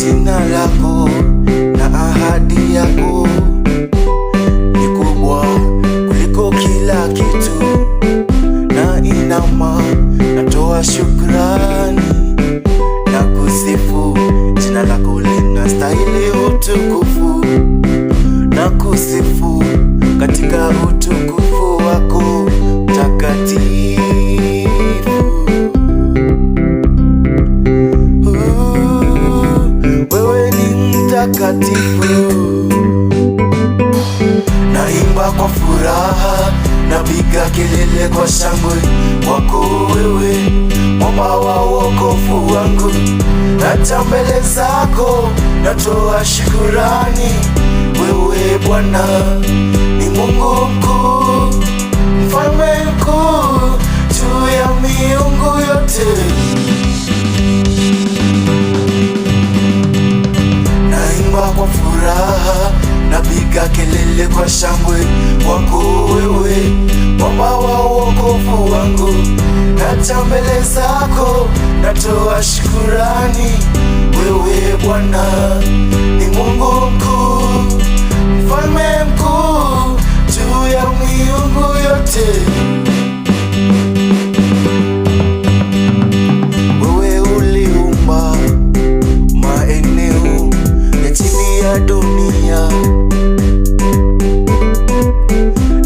jina lako na ahadi yako ni kubwa kuliko kila kitu, na inama natoa shukrani na kusifu jina lako, linastahili utukufu na kusifu katika utukufu wako takatifu. Wewe ni mtakatifu. Naimba kwa furaha, napiga kelele kwa shangwe kwako wewe, mwamba wa wokovu wangu. Naja mbele zako, natoa shukurani. Wewe Bwana ni Mungu mkuu, mfalme mkuu juu ya miungu yote. Naimba kwa furaha, napiga kelele kwa shangwe kwako wewe, mwamba wa wokovu wangu. Naja mbele zako, natoa shukurani. Wewe Bwana ni Mungu mkuu, mfalme mkuu juu ya miungu yote. Wewe uliumba maeneo ya chini ya dunia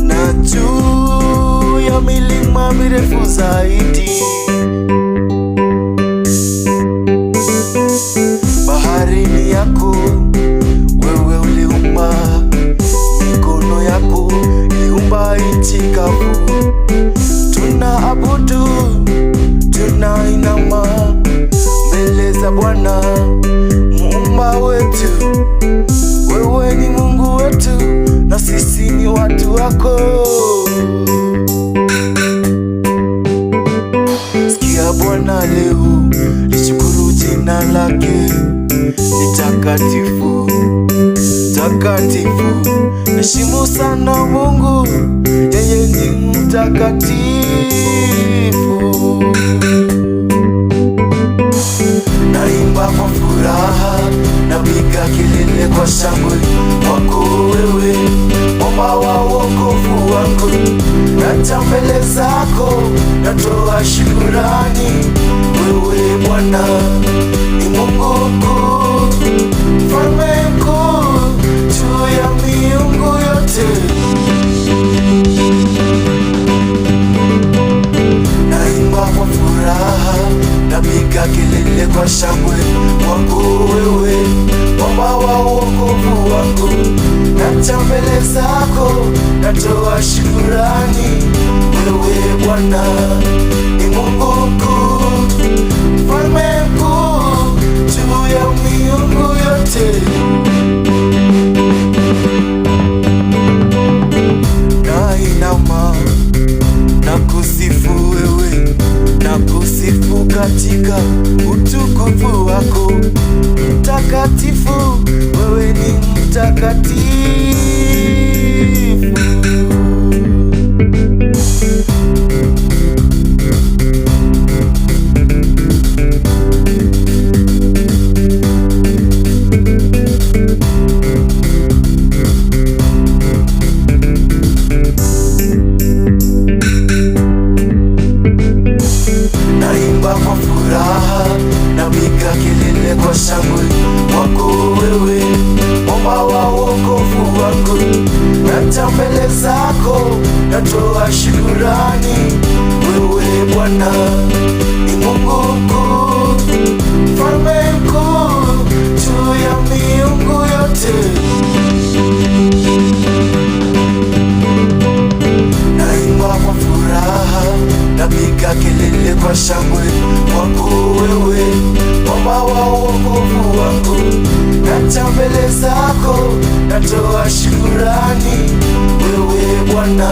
na juu ya milima mirefu zaidi. Baharini yako wewe uliumba, mikono yako iliumba nchi kavu. Tunaabudu, tunainama mbele za Bwana muumba wetu. Wewe ni Mungu wetu na sisi ni watu wako. Sikia Bwana leo, lishukuru jina lake, ni takatifu, takatifu. Heshimu sana Mungu, yeye ni mtakatifu. Naimba kwa furaha, napiga kelele kwa shangwe kwako wewe, mwamba wa wokovu wangu. Naja mbele zako, natoa shukurani. Wewe Bwana ni Mungu mkuu, mfalme mkuu juu ya miungu yote. Naimba kwa furaha, napiga kelele kwa shangwe kwako wewe, mwamba wa wokovu wangu. Naja mbele zako, natoa shukurani. Wewe Bwana ni Mungu mkuu, mfalme mkuu juu ya miungu yote. Nainama na kusifu wewe, na kusifu katika utukufu wako mtakatifu. Wewe ni mtakatifu. Naimba kwa furaha, napiga kelele kwa shangwe kwako wewe, mwamba wa wokovu wangu. Naja mbele zako, natoa shukurani. Wewe Bwana ni Mungu mkuu, mfalme mkuu juu ya miungu yote. Naimba kwa furaha, napiga kelele kwa shangwe kwako wewe, mwamba wa wokovu wangu. Naja mbele zako, natoa shukurani. Wewe Bwana